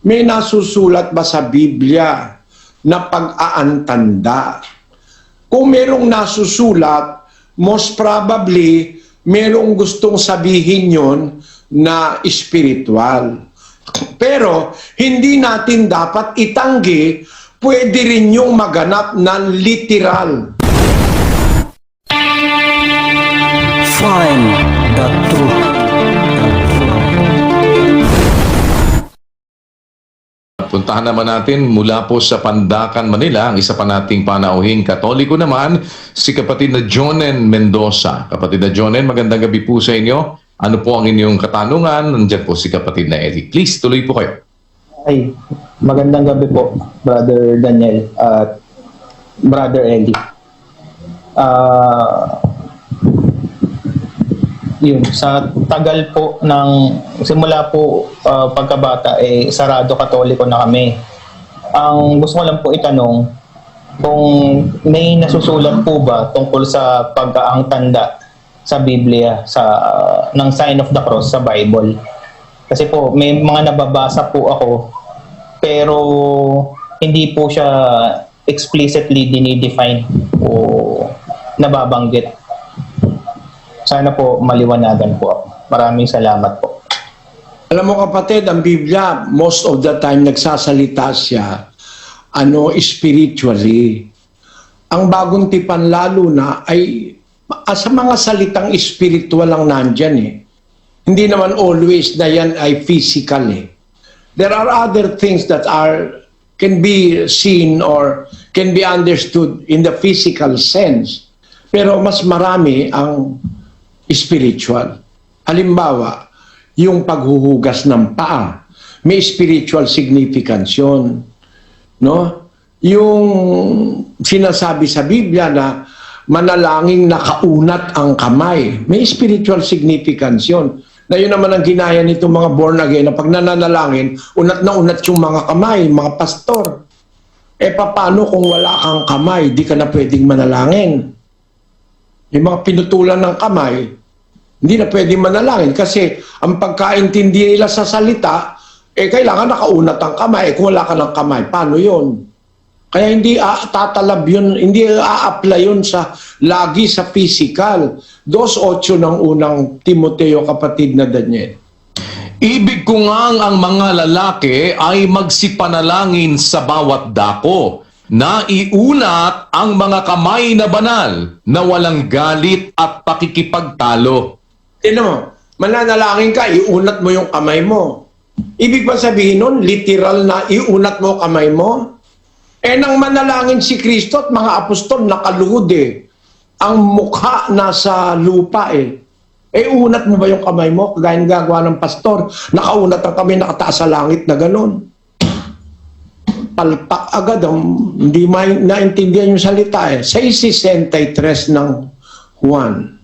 May nasusulat ba sa Biblia na pag-aantanda? Kung merong nasusulat, most probably, merong gustong sabihin yon na spiritual. Pero, hindi natin dapat itanggi, pwede rin yung maganap na literal. Find the truth. Puntahan naman natin mula po sa Pandacan, Manila, ang isa pa nating panauhing Katoliko naman, si kapatid na Jonen Mendoza. Kapatid na Jonen, magandang gabi po sa inyo. Ano po ang inyong katanungan? Nandiyan po si kapatid na Eric. Please, tuloy po kayo. Ay, magandang gabi po, Brother Daniel at Brother Eli. Yun, sa tagal po ng simula po pagkabata, sarado Katoliko na kami. Ang gusto ko lang po itanong, kung may nasusulat po ba tungkol sa pag-aang tanda sa Biblia, ng sign of the cross sa Bible? Kasi po, may mga nababasa po ako, pero hindi po siya explicitly dinidefine o nababanggit. Sana po maliwanagan po ako. Maraming salamat po. Alam mo kapatid, ang Biblia, most of the time nagsasalita siya spiritually. Ang bagong tipan lalo na ay sa mga salitang spiritual lang nandyan eh. Hindi naman always na yan ay physical eh. There are other things that can be seen or can be understood in the physical sense. Pero mas marami ang spiritual. Halimbawa, yung paghuhugas ng paa, may spiritual significance yun. No? Yung sinasabi sa Biblia na manalangin nakaunat ang kamay, may spiritual significance yun. Na yun naman ang ginaya nitong mga born again na pag nananalangin, unat na unat yung mga kamay, mga pastor. Paano kung wala kang kamay, di ka na pwedeng manalangin? Yung mga pinutulan ng kamay, hindi na pwedeng manalangin kasi ang pagkaintindi nila sa salita, kailangan nakaunat ang kamay. Kung wala ka ng kamay, paano yun? Kaya hindi tatalab yun, hindi a-apply yun lagi sa physical. 2:8 ng unang Timoteo, kapatid na Daniel. Ibig ko ngang ang mga lalaki ay magsipanalangin sa bawat dako, na iunat ang mga kamay na banal, na walang galit at pakikipagtalo. Tignan mo, mananalangin ka, iunat mo yung kamay mo. Ibig ba sabihin nun, literal na iunat mo kamay mo? Nang manalangin si Kristo at mga apostol, nakaluhod eh. Ang mukha nasa lupa eh. Unat mo ba yung kamay mo? Kagaya ng gagawa ng pastor, nakaunat ang kamay, nakataas sa langit na ganun. Palpak agad, hindi naintindihan yung salita eh. 6:63 ng Juan.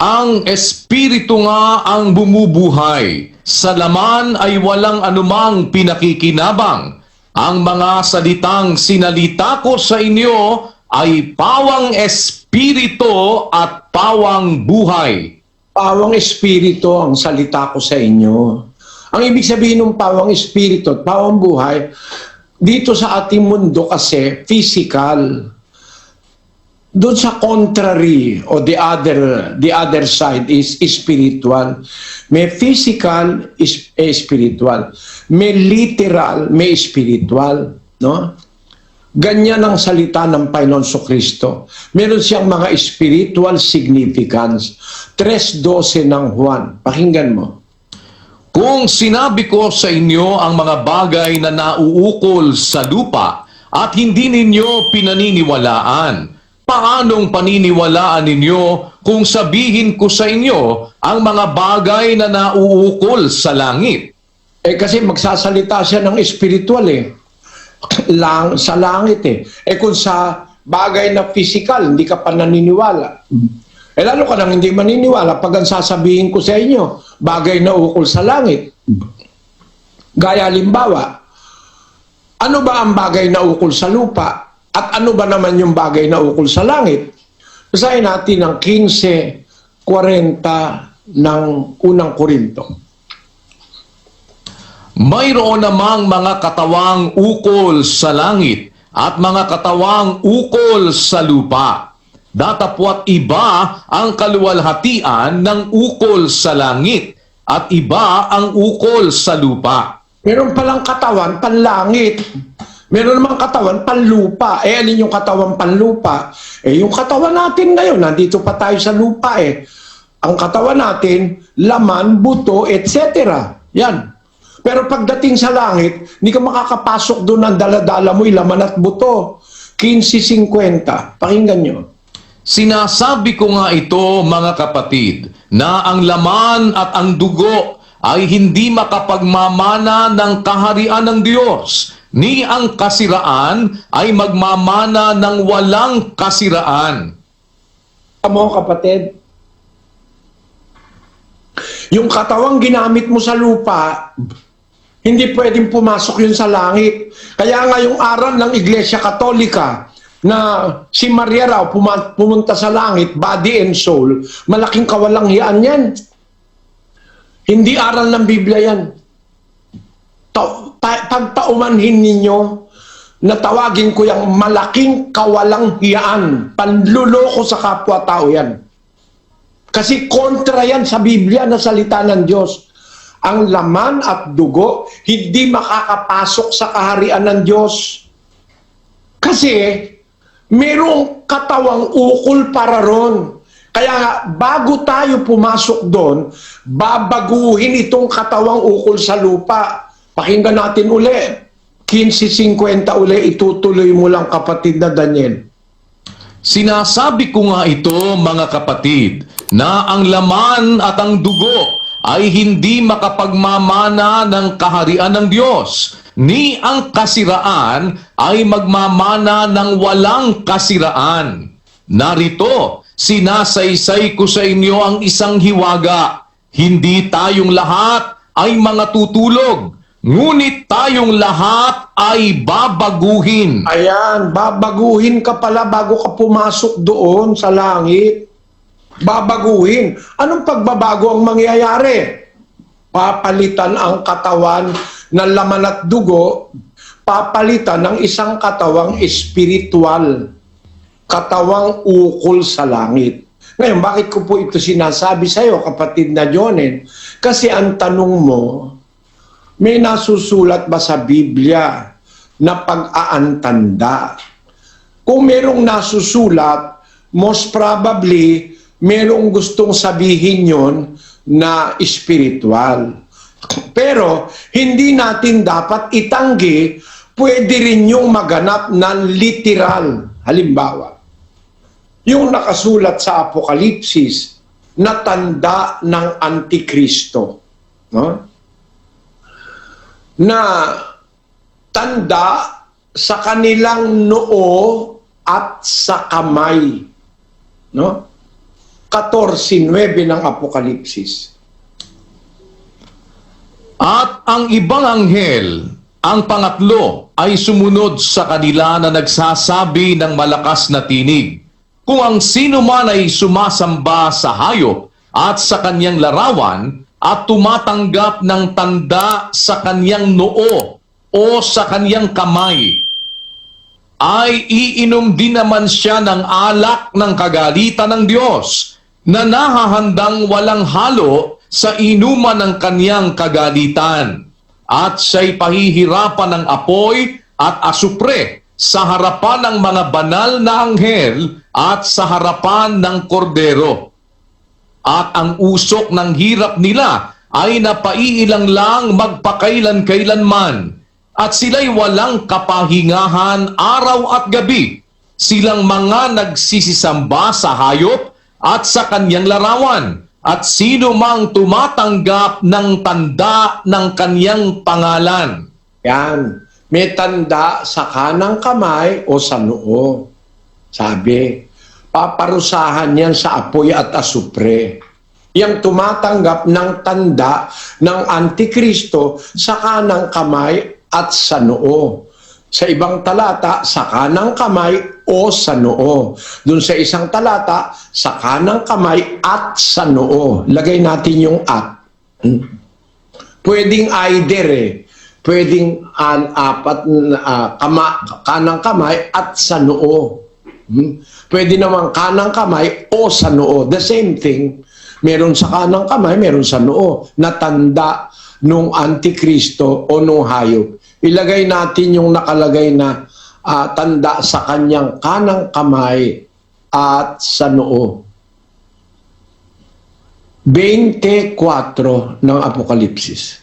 Ang Espiritu nga ang bumubuhay, sa laman ay walang anumang pinakikinabang. Ang mga salitang sinalita ko sa inyo ay pawang Espiritu at pawang buhay. Pawang Espiritu ang salita ko sa inyo. Ang ibig sabihin ng pawang Espiritu at pawang buhay, dito sa ating mundo kasi physical. Doon sa contrary o the other side is spiritual. May physical, spiritual. May literal, may spiritual, no? Ganyan ang salita ng Panginoon Kristo. Meron siyang mga spiritual significance. 3:12 ng Juan. Pakinggan mo. Kung sinabi ko sa inyo ang mga bagay na nauukol sa lupa at hindi ninyo pinaniniwalaan, paanong paniniwalaan ninyo kung sabihin ko sa inyo ang mga bagay na nauukol sa langit? Kasi magsasalita siya ng spiritual eh. Sa langit eh. Kung sa bagay na physical, hindi ka pa naniniwala. Lalo ka nang hindi maniniwala pag ang sasabihin ko sa inyo, bagay na ukol sa langit. Gaya halimbawa, ano ba ang bagay na ukol sa lupa? At ano ba naman yung bagay na ukol sa langit? Basahin natin ang 15:40 ng unang Korinto. Mayroon namang mga katawang ukol sa langit at mga katawang ukol sa lupa. Datapwat iba ang kaluwalhatian ng ukol sa langit at iba ang ukol sa lupa. Meron palang katawan panlangit. Meron namang katawan panlupa. Alin yung katawan panlupa? Yung katawan natin ngayon, nandito pa tayo sa lupa Ang katawan natin, laman, buto, etc. Yan. Pero pagdating sa langit, hindi ka makakapasok doon ang daladala mo'y laman at buto. 15.50. Pakinggan nyo. Sinasabi ko nga ito, mga kapatid, na ang laman at ang dugo ay hindi makapagmamana ng kaharian ng Diyos, ni ang kasiraan ay magmamana ng walang kasiraan. Mo, kapatid, yung katawang ginamit mo sa lupa, hindi pwedeng pumasok yun sa langit. Kaya nga yung aral ng Iglesia Katolika na si Maria raw pumunta sa langit, body and soul, malaking kawalanghyan yan. Hindi aral ng Biblia yan. Pagpaumanhin ninyo na tawagin ko yung malaking kawalanghiyaan. Panluloko sa kapwa-tao yan. Kasi kontra yan sa Biblia na salita ng Diyos. Ang laman at dugo hindi makakapasok sa kaharian ng Diyos. Kasi merong katawang ukol para ron. Kaya nga, bago tayo pumasok doon, babaguhin itong katawang ukol sa lupa. Pakinggan natin uli. 15.50 uli, itutuloy mo lang, kapatid na Daniel. Sinasabi ko nga ito, mga kapatid, na ang laman at ang dugo ay hindi makapagmamana ng kaharian ng Diyos, ni ang kasiraan ay magmamana ng walang kasiraan. Narito, sinasaysay ko sa inyo ang isang hiwaga. Hindi tayong lahat ay mga tutulog, ngunit tayong lahat ay babaguhin. Ayan, babaguhin ka pala bago ka pumasok doon sa langit. Babaguhin. Anong pagbabago ang mangyayari? Papalitan ang katawan ng laman at dugo, papalitan ng isang katawang espiritual, katawang ukol sa langit. Ngayon, bakit ko po ito sinasabi sa iyo, kapatid na Jonen? Kasi ang tanong mo, may nasusulat ba sa Biblia na pag-aantanda? Kung merong nasusulat, most probably, merong gustong sabihin yon na spiritual. Pero, hindi natin dapat itanggi, pwede rin yung maganap na literal. Halimbawa, yung nakasulat sa Apokalipsis na tanda ng Antikristo. No? Na tanda sa kanilang noo at sa kamay. No? 14:9 ng Apokalipsis. At ang ibang anghel, ang pangatlo, ay sumunod sa kanila na nagsasabi ng malakas na tinig. Kung ang sino man ay sumasamba sa hayop at sa kanyang larawan at tumatanggap ng tanda sa kanyang noo o sa kanyang kamay, ay iinom din naman siya ng alak ng kagalitan ng Diyos, na nahahandang walang halo sa inuman ng kanyang kagalitan, at siya'y pahihirapan ng apoy at asupre sa harapan ng mga banal na anghel at sa harapan ng kordero. At ang usok ng hirap nila ay napaiilang lang magpakailan-kailanman, at sila'y walang kapahingahan araw at gabi. Silang mga nagsisisamba sa hayop at sa kanyang larawan, at sino mang tumatanggap ng tanda ng kanyang pangalan. Yan. May tanda sa kanang kamay o sa noo. Sabi, paparusahan yan sa apoy at asupre. Yang tumatanggap ng tanda ng Antikristo sa kanang kamay at sa noo. Sa ibang talata, sa kanang kamay o sa noo. Doon sa isang talata, sa kanang kamay at sa noo. Lagay natin yung at. Pwedeng either Pwedeng apat na kanang kamay at sa noo. Pwede naman kanang kamay o sa noo. The same thing. Meron sa kanang kamay, meron sa noo. Natanda nung Antikristo o nung hayop. Ilagay natin yung nakalagay na tanda sa kanyang kanang kamay at sa noo. 24 ng Apokalipsis.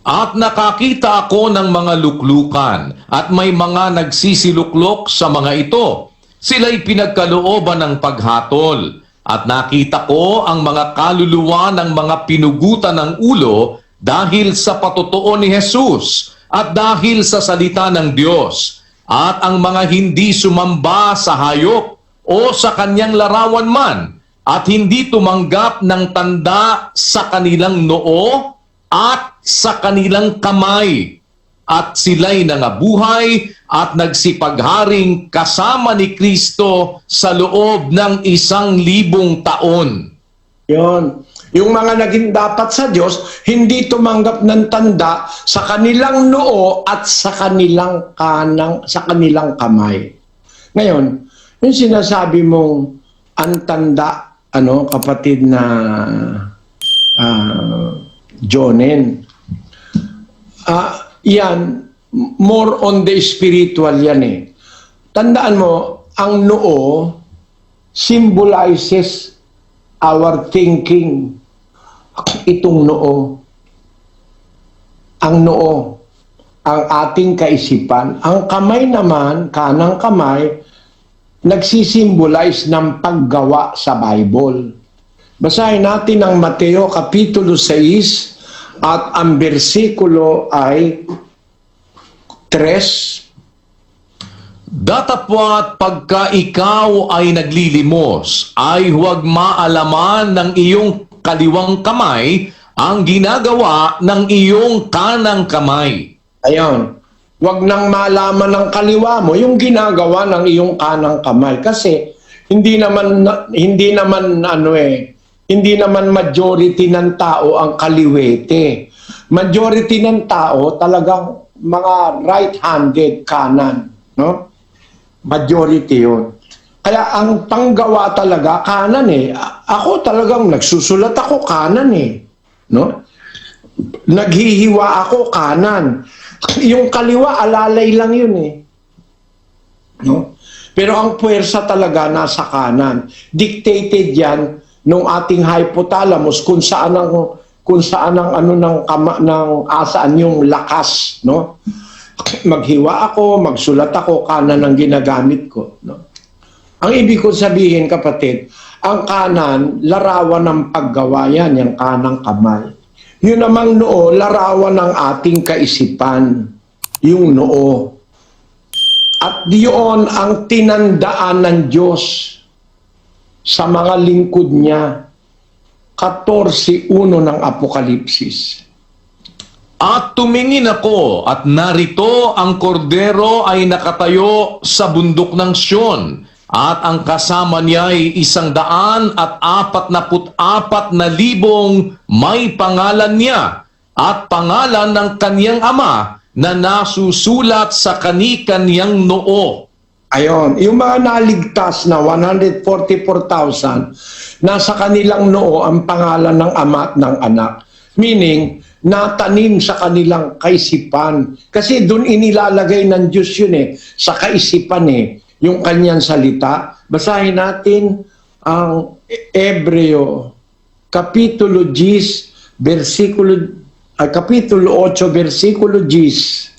At nakakita ako ng mga luklukan at may mga nagsisiluklok sa mga ito. Sila'y pinagkalooban ng paghatol. At nakita ko ang mga kaluluwa ng mga pinugutan ng ulo dahil sa patotoo ni Jesus at dahil sa salita ng Diyos. At ang mga hindi sumamba sa hayop o sa kanyang larawan man at hindi tumanggap ng tanda sa kanilang noo at sa kanilang kamay. At sila'y nangabuhay at nagsipagharing kasama ni Kristo sa loob ng 1,000 taon. Yon. Yung mga naging dapat sa Diyos, hindi tumanggap ng tanda sa kanilang noo at sa kanilang kamay. Ngayon, yung sinasabi mong ang tanda, kapatid na Jonen, yan, more on the spiritual yan eh. Tandaan mo, ang noo symbolizes our thinking. Itong noo. Ang noo, ang ating kaisipan. Ang kamay naman, kanang kamay, nagsisimbolize ng paggawa sa Bible. Basahin natin ang Mateo Kapitulo 6 at ang bersikulo ay 3. Datapwat pagka ikaw ay naglilimos, ay huwag maalaman ng iyong kaliwang kamay ang ginagawa ng iyong kanang kamay. Ayan. Huwag nang malaman ng kaliwa mo yung ginagawa ng iyong kanang kamay. Kasi hindi naman majority ng tao ang kaliwete. Majority ng tao talagang mga right-handed kanan, no? Majority 'yon. Kaya ang panggawa talaga kanan eh. Ako talagang nagsusulat ako kanan eh, no? Naghihiwa ako kanan. Yung kaliwa alalay lang 'yun eh. No? Pero ang puwersa talaga nasa kanan. Dictated 'yan nung ating hypothalamus kung saan ang asaan yung lakas, no? Maghiwa ako, magsulat ako, kanan ang ginagamit ko, no? Ang ibig ko sabihin, kapatid, ang kanan larawan ng paggawa yan, yung kanang kamay. Yun namang noo, larawan ng ating kaisipan, yung noo. At diyon ang tinandaan ng Diyos sa mga lingkod niya. 14:1 ng Apokalipsis. At tumingin ako at narito ang kordero ay nakatayo sa bundok ng Sion at ang kasama niya ay 144,000 may pangalan niya at pangalan ng kaniyang ama na nasusulat sa kani-kaniyang noo. Ayon, yung mga naligtas na 144,000, nasa kanilang noo ang pangalan ng ama at ng anak. Meaning, natanim sa kanilang kaisipan. Kasi doon inilalagay ng Diyos yun eh, sa kaisipan eh, yung kanyang salita. Basahin natin ang Hebreo, Kapitulo 10, Kapitulo 8, versikulo 10.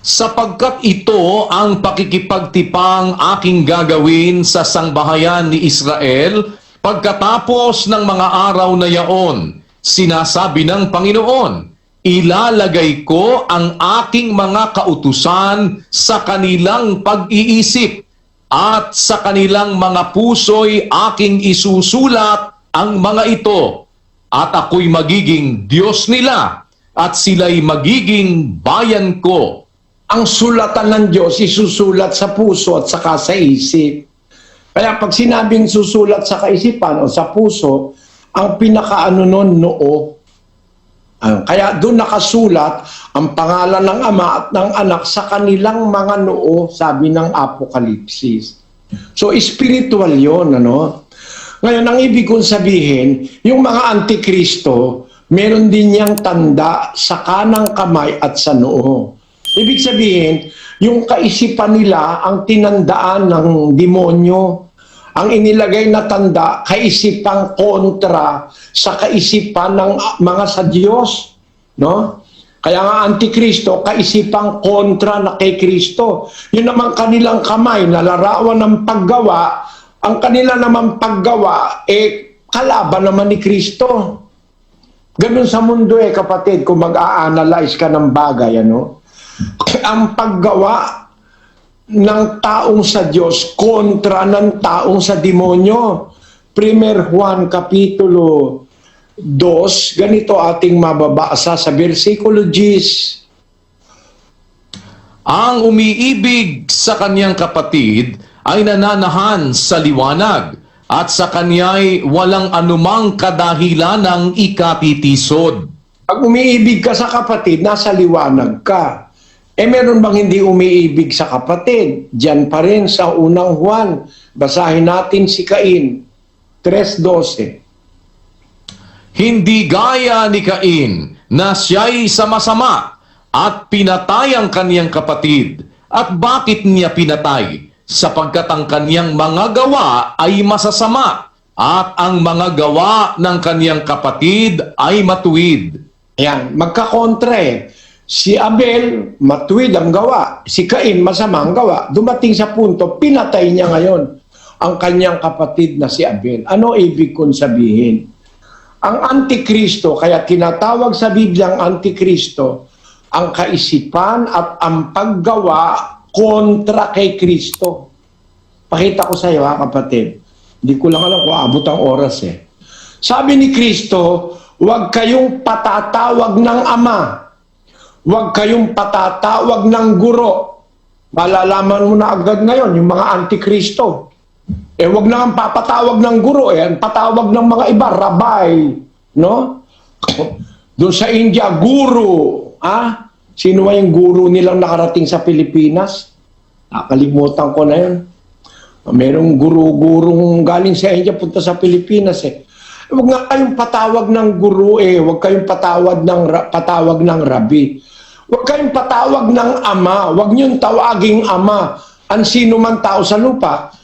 Sapagkat ito ang pakikipagtipang aking gagawin sa sangbahayan ni Israel pagkatapos ng mga araw na yaon, sinasabi ng Panginoon, ilalagay ko ang aking mga kautusan sa kanilang pag-iisip at sa kanilang mga puso'y aking isusulat ang mga ito at ako'y magiging Diyos nila at sila'y magiging bayan ko. Ang sulatan ng Diyos isusulat sa puso at saka sa isip. Kaya pag sinabing susulat sa kaisipan o sa puso, ang pinakaano nun, noo. Kaya doon nakasulat ang pangalan ng Ama at ng Anak sa kanilang mga noo, sabi ng Apokalipsis. So spiritual yon, ano? Ngayon, ang ibig kong sabihin, yung mga antikristo, meron din niyang tanda sa kanang kamay at sa noo. Ibig sabihin, yung kaisipan nila ang tinandaan ng demonyo. Ang inilagay na tanda, kaisipang kontra sa kaisipan ng mga sa Diyos. No? Kaya nga antikristo, kaisipang kontra na kay Kristo. Yun naman kanilang kamay, nalarawan ng paggawa, ang kanila naman paggawa, kalaban naman ni Kristo. Ganun sa mundo kapatid, kung mag-a-analyze ka ng bagay, ano? Ang paggawa ng taong sa Diyos kontra ng taong sa demonyo. 1 Juan Kapitulo 2, ganito ating mababasa sa versikulo 10. Ang umiibig sa kanyang kapatid ay nananahan sa liwanag, at sa kanya'y walang anumang kadahilan ng ikapitisod. Pag umiibig ka sa kapatid, nasa liwanag ka. Meron bang hindi umiibig sa kapatid? Diyan pa rin sa unang Juan. Basahin natin si Cain, 3:12. Hindi gaya ni Cain na siya'y sama-sama at pinatay ang kaniyang kapatid. At bakit niya pinatay? Sapagkat ang kaniyang mga gawa ay masasama at ang mga gawa ng kaniyang kapatid ay matuwid. Ayan, magkakontra. Si Abel, matuwid ang gawa. Si Cain, masama ang gawa. Dumating sa punto, pinatay niya ngayon ang kanyang kapatid na si Abel. Ano ibig kong sabihin? Ang Antikristo, kaya tinatawag sa Biblia ang Antikristo, ang kaisipan at ang paggawa kontra kay Kristo. Pakita ko sa iyo, kapatid. Hindi ko lang alam kung abot ang oras Sabi ni Kristo, huwag kayong patatawag ng Ama. Huwag kayong patatawag ng guro. Malalaman mo na agad ngayon, yung mga antikristo. Huwag na ang papatawag ng guro. Ang patawag ng mga iba, rabay. No? Doon sa India, guru. Sino yung guru nilang nakarating sa Pilipinas? Nakalimutan ko na yun. Merong guru-gurong galing sa India, punta sa Pilipinas Huwag nga kayong patawag ng guru Huwag kayong patawag ng rabi. Huwag kayong patawag ng ama. Huwag niyong tawaging ama ang sino man tao sa lupa.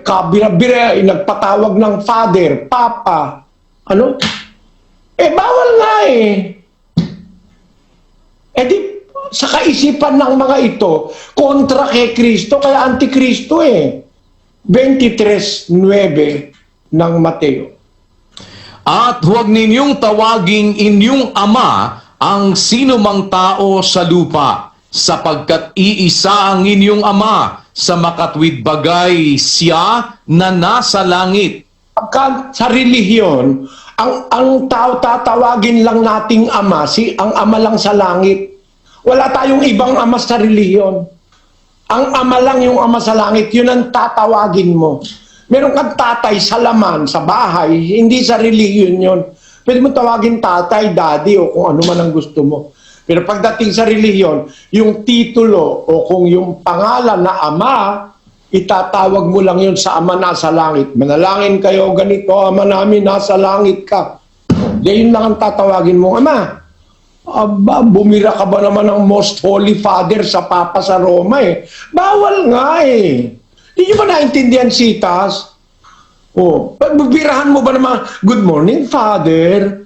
Kabira-bira, nagpatawag ng father, papa. Ano? Bawal nga di, sa kaisipan ng mga ito, kontra kay Kristo, kaya antikristo 23:9 ng Mateo. At huwag ninyong tawaging inyong ama ang sino mang tao sa lupa, sapagkat iisa ang inyong ama, sa makatwid bagay siya na nasa langit. Pagka sa relihiyon, ang tao tatawagin lang nating ama, ang ama lang sa langit. Wala tayong ibang ama sa relihiyon. Ang ama lang yung ama sa langit, yun ang tatawagin mo. Meron kang tatay sa laman, sa bahay, hindi sa relihiyon yun. Pwede mo tawagin tatay, daddy, o kung ano man ang gusto mo. Pero pagdating sa relihiyon, yung titulo o kung yung pangalan na ama, itatawag mo lang yun sa ama nasa langit. Manalangin kayo ganito, ama namin nasa langit ka. Yun lang ang tatawagin mo, ama. Aba, bumira ka ba naman ng Most Holy Father sa Papa sa Roma Bawal nga Hindi nyo ba naintindihan, Sitas? Bubirahan mo ba naman, good morning, Father?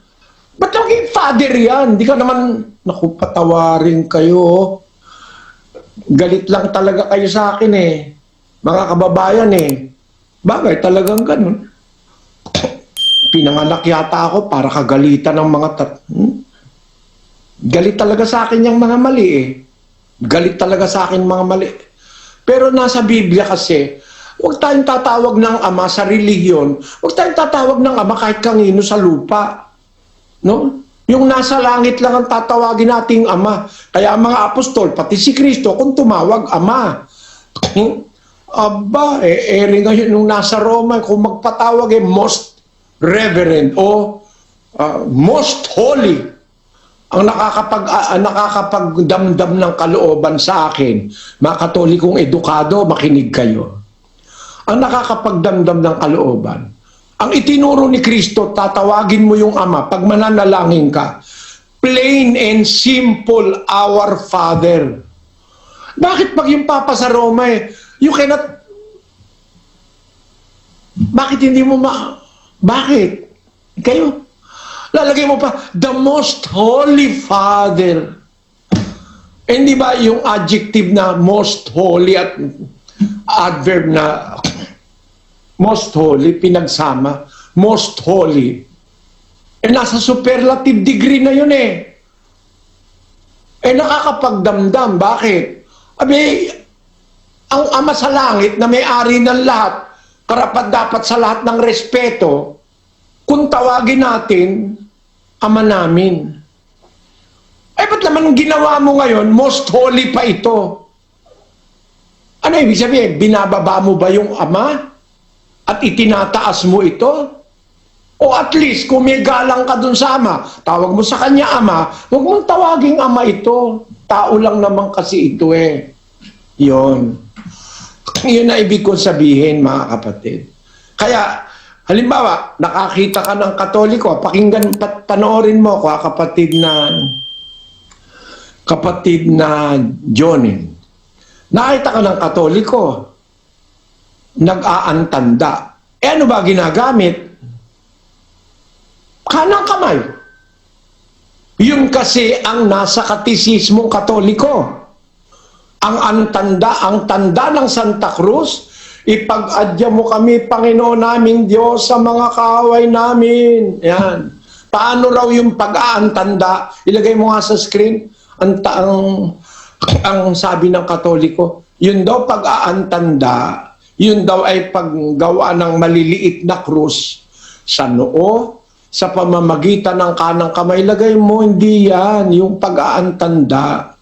Ba't laging Father yan? Hindi ka naman, naku, patawarin kayo. Galit lang talaga kayo sa akin mga kababayan Bagay, talagang ganun. Pinanganak yata ako para kagalitan ng mga Galit talaga sa akin yung mga mali Galit talaga sa akin mga mali. Pero nasa Biblia kasi, huwag tayong tatawag ng ama sa relihiyon. Huwag tayong tatawag ng ama kahit kanino sa lupa. No? Yung nasa langit lang ang tatawagin nating ama. Kaya mga apostol, pati si Kristo, kung tumawag ama. Aba, ngayon nung nasa Roma, kung magpatawag most reverend o most holy. nakakapagdamdam ng kalooban sa akin, mga Katolikong edukado, makinig kayo. Ang nakakapagdamdam ng kalooban, ang itinuro ni Kristo, tatawagin mo yung Ama pag mananalangin ka. Plain and simple, Our Father. Bakit pag yung Papa sa Roma you cannot, bakit hindi mo bakit? Kayo, lalagay mo pa, the Most Holy Father. Hindi ba yung adjective na most holy at adverb na most holy, pinagsama, most holy. Nasa superlative degree na yun nakakapagdamdam. Bakit? Ang Ama sa langit na may-ari ng lahat, karapat-dapat sa lahat ng respeto, kung tawagin natin, Ama namin. Ba't naman ginawa mo ngayon, most holy pa ito? Ano ibig sabihin? Binababa mo ba yung Ama? At itinataas mo ito? O at least, kung may galang ka dun sa Ama, tawag mo sa kanya Ama, huwag mong tawaging Ama ito. Tao lang naman kasi ito Yun. Yun na ibig kong sabihin, mga kapatid. Kaya, halimbawa, nakakita ka ng Katoliko, pakinggan, panoorin mo ko, kapatid na Jonin. Nakita ka ng Katoliko, nag-aantanda. Ano ba ginagamit? Kanang kamay. Yun kasi ang nasa katisismong Katoliko. Ang tanda ng Santa Cruz, ipag-adya mo kami, Panginoon naming Diyos, sa mga kaaway namin. Yan. Paano raw yung pag-aantanda? Ilagay mo nga sa screen. Ang sabi ng Katoliko, yun daw pag-aantanda, yun daw ay paggawa ng maliliit na krus sa noo, sa pamamagitan ng kanang kamay. Lagay mo, hindi yan, yung pag-aantanda.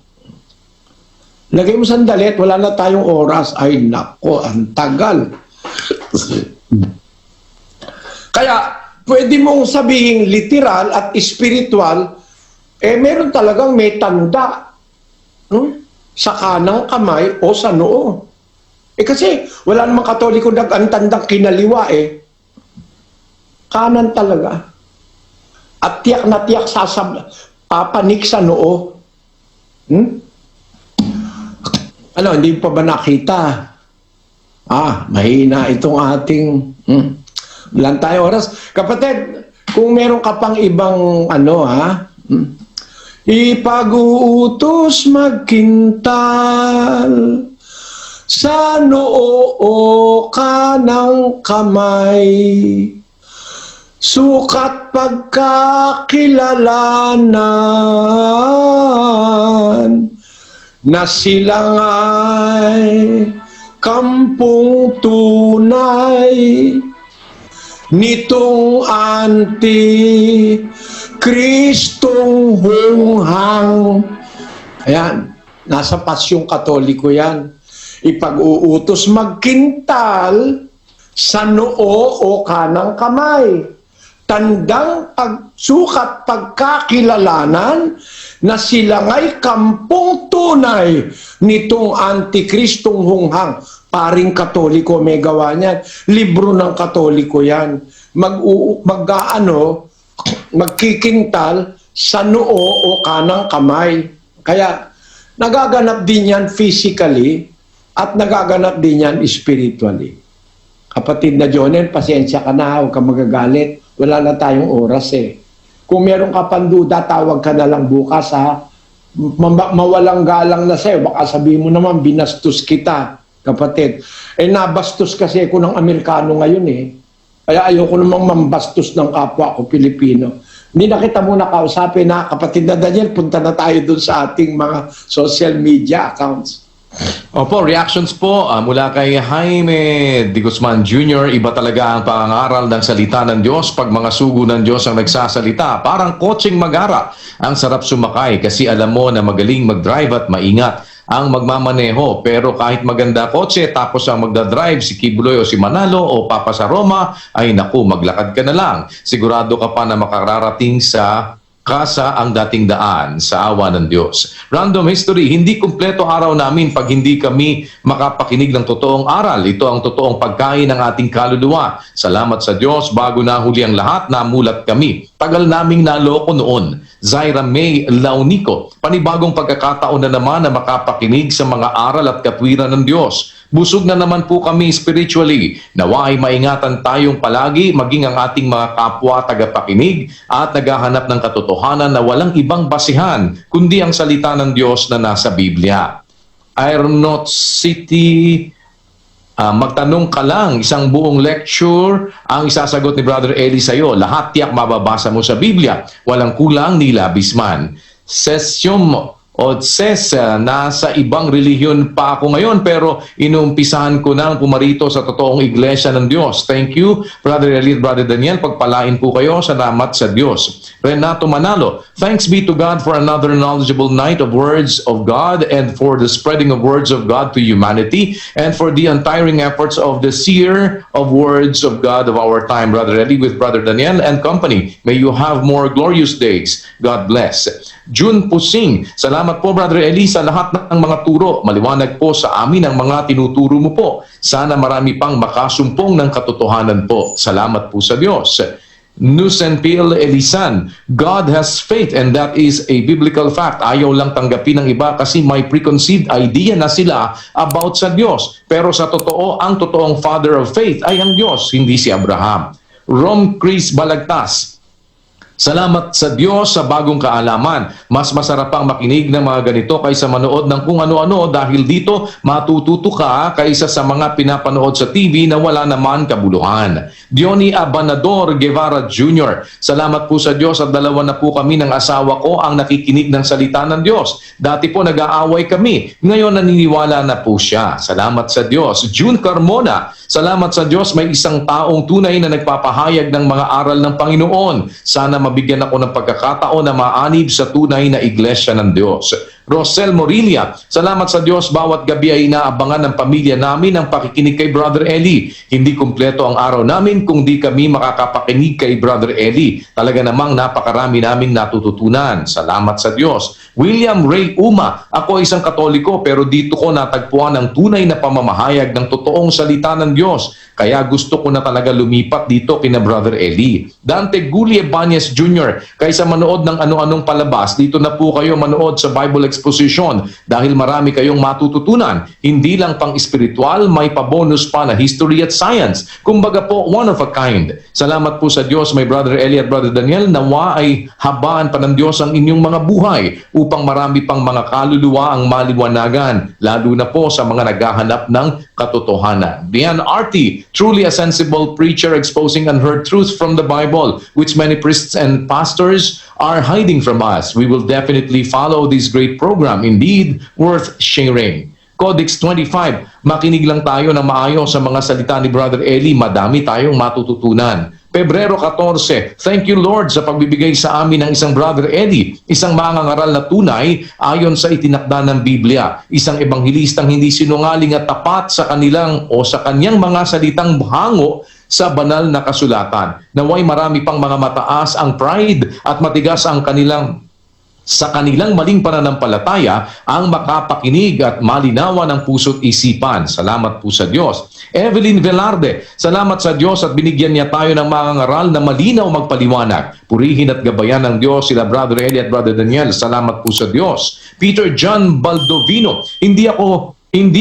Lagay mo sandali at wala na tayong oras. Ay nako, ang tagal. Kaya, pwede mong sabihin literal at spiritual, meron talagang may tanda. Sa kanang kamay o sa noo. Kasi wala namang Katoliko nag-antandang kinaliwa Kanan talaga. At tiyak na tiyak papanik sa noo. Hindi pa ba nakita? Mahina itong ating... Wala tayong oras. Kapatid, kung meron ka pang ibang ipag-uutos magkintal sa noo kanang kamay, sukat pagkakilalanan na silang ay kampung tunay nitong Kristong hunghang. Ayan, nasa Pasyong Katoliko yan. Ipag-uutos magkintal sa noo o kanang kamay. Tandang pagsukat pagkakilalanan na sila nga'y kampung tunay nitong Antikristong hunghang. Paring Katoliko may gawa niyan. Libro ng Katoliko yan. Magkikintal sa noo o kanang kamay. Kaya nagaganap din yan physically at nagaganap din yan spiritually. Kapatid na Jonen, pasensya ka na, huwag ka magagalit. Wala na tayong oras Kung meron ka panduda, tawag ka na lang bukas mawalang galang na sa'yo. Baka sabihin mo naman, binastos kita, kapatid. Nabastos kasi ako ng Amerikano ngayon Kaya ayoko namang mambastos ng kapwa ko Pilipino. Hindi na kita muna kausapin kapatid na Daniel, punta na tayo dun sa ating mga social media accounts. Opo, reactions po mula kay Jaime de Guzman Jr. Iba talaga ang pangangaral ng salita ng Diyos pag mga sugo ng Diyos ang nagsasalita. Parang kotseng magara. Ang sarap sumakay kasi alam mo na magaling mag-drive at maingat ang magmamaneho. Pero kahit maganda kotse tapos ang magdadrive si Kibuloy o si Manalo o Papa sa Roma, ay naku, maglakad ka na lang. Sigurado ka pa na makararating sa kasa ang dating daan sa awa ng Diyos. Random history, hindi kumpleto araw namin pag hindi kami makapakinig ng totoong aral. Ito ang totoong pagkain ng ating kaluluwa. Salamat sa Diyos, bago nahuli ang lahat, namulat kami. Tagal naming naloko noon. Zaira May Launico, panibagong pagkakataon na naman na makapakinig sa mga aral at katwiran ng Diyos. Busog na naman po kami spiritually. Nawa ay maingatan tayong palagi, maging ang ating mga kapwa tagapakinig at naghahanap ng katotohanan na walang ibang basihan, kundi ang salita ng Diyos na nasa Biblia. Ironot City, magtanong ka lang, isang buong lecture ang isasagot ni Brother Eli sa'yo. Lahat tiyak mababasa mo sa Biblia. Walang kulang ni labis man. Sesyum Odses, nasa ibang relihiyon pa ako ngayon pero inumpisahan ko na pumarito sa totoong iglesia ng Diyos. Thank you, Brother Eli, Brother Daniel. Pagpalain po kayo. Salamat sa Diyos. Renato Manalo, thanks be to God for another knowledgeable night of words of God and for the spreading of words of God to humanity and for the untiring efforts of the seer of words of God of our time, Brother Eli, with Brother Daniel and company. May you have more glorious days. God bless. June Pusing, salamat po Brother Eli sa lahat ng mga turo. Maliwanag po sa amin ang mga tinuturo mo po. Sana marami pang makasumpong ng katotohanan po. Salamat po sa Diyos. Nusenpil Elisan, God has faith and that is a biblical fact. Ayaw lang tanggapin ng iba kasi may preconceived idea na sila about sa Diyos. Pero sa totoo, ang totoong father of faith ay ang Diyos, hindi si Abraham. Rom Chris Balagtas, salamat sa Diyos sa bagong kaalaman. Mas masarap pang makinig ng mga ganito kaysa manood ng kung ano-ano dahil dito matututo ka kaysa sa mga pinapanood sa TV na wala naman kabuluhan. Diony Abanador Guevara Jr., salamat po sa Diyos at dalawa na po kami ng asawa ko ang nakikinig ng salita ng Diyos. Dati po nag-aaway kami, ngayon naniniwala na po siya. Salamat sa Diyos. June Carmona, salamat sa Diyos may isang taong tunay na nagpapahayag ng mga aral ng Panginoon. Sana mabigyan ako ng pagkakataon na maanib sa tunay na iglesia ng Diyos. Rosel Morilia, salamat sa Diyos bawat gabi ay inaabangan ng pamilya namin ang pakikinig kay Brother Eli. Hindi kumpleto ang araw namin kung di kami makakapakinig kay Brother Eli. Talaga namang napakarami naming natututunan. Salamat sa Diyos. William Ray Uma, ako ay isang Katoliko pero dito ko natagpuan ang tunay na pamamahayag ng totoong salita ng Diyos. Kaya gusto ko na talaga lumipat dito kina Brother Eli. Dante Gulie Banyes Jr., kaysa manood ng ano-anong palabas, dito na po kayo manood sa Bible Exposition dahil marami kayong matututunan. Hindi lang pang espiritual, may pabonus pa na history at science. Kumbaga po, one of a kind. Salamat po sa Diyos, may Brother Eli at Brother Daniel, nawa ay habaan pa ng Diyos ang inyong mga buhay upang marami pang mga kaluluwa ang maliwanagan, lalo na po sa mga naghahanap ng katotohanan. Dian Arti, truly a sensible preacher exposing unheard truth from the Bible, which many priests and pastors are hiding from us. We will definitely follow this great program. Indeed, worth sharing. Codex 25, makinig lang tayo na maayos sa mga salita ni Brother Eli, madami tayong matututunan. Pebrero 14, thank you Lord sa pagbibigay sa amin ng isang Brother Eli, isang mangangaral na tunay ayon sa itinakda ng Biblia, isang ebanghilistang hindi sinungaling at tapat sa kanilang o sa kanyang mga salitang hango sa banal na kasulatan. Naway marami pang mga mataas ang pride at matigas ang sa kanilang maling pananampalataya ang makapakinig at malinawan ng puso't isipan. Salamat po sa Diyos. Evelyn Velarde, salamat sa Diyos at binigyan niya tayo ng mga ngaral na malinaw magpaliwanag. Purihin at gabayan ng Diyos sila Brother Eli at Brother Daniel. Salamat po sa Diyos. Peter John Baldovino, hindi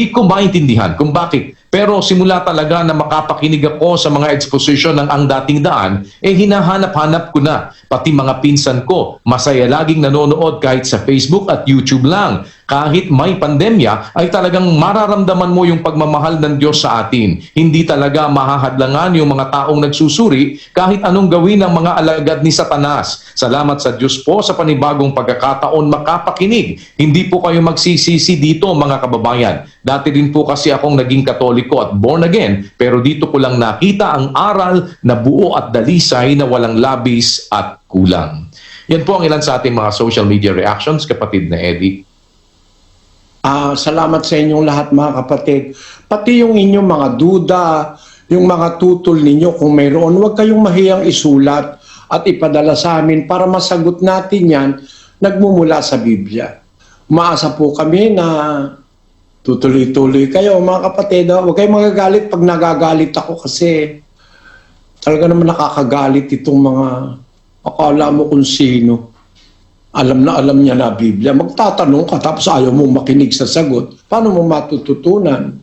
ko maintindihan kung bakit. Pero simula talaga na makapakinig ako sa mga exposition ng Ang Dating Daan, hinahanap-hanap ko na. Pati mga pinsan ko, masaya laging nanonood kahit sa Facebook at YouTube lang. Kahit may pandemya, ay talagang mararamdaman mo yung pagmamahal ng Diyos sa atin. Hindi talaga mahahadlangan yung mga taong nagsusuri kahit anong gawin ng mga alagad ni Satanas. Salamat sa Diyos po sa panibagong pagkakataon makapakinig. Hindi po kayo magsisisi dito mga kababayan. Dati din po kasi akong naging Katoliko at born again, pero dito ko lang nakita ang aral na buo at dalisay na walang labis at kulang. Yan po ang ilan sa ating mga social media reactions, kapatid na Eddie. Salamat sa inyong lahat mga kapatid. Pati yung inyong mga duda, yung mga tutol ninyo kung mayroon, huwag kayong mahiyang isulat. at ipadala sa amin para masagot natin yan, nagmumula sa Biblia. Umaasa po kami na tutuloy-tuloy kayo, mga kapatid. Huwag kayong magagalit pag nagagalit ako kasi talaga naman nakakagalit itong mga akala mo kung sino. Alam na alam niya na Biblia. Magtatanong ka tapos ayaw mo makinig sa sagot. Paano mo matututunan?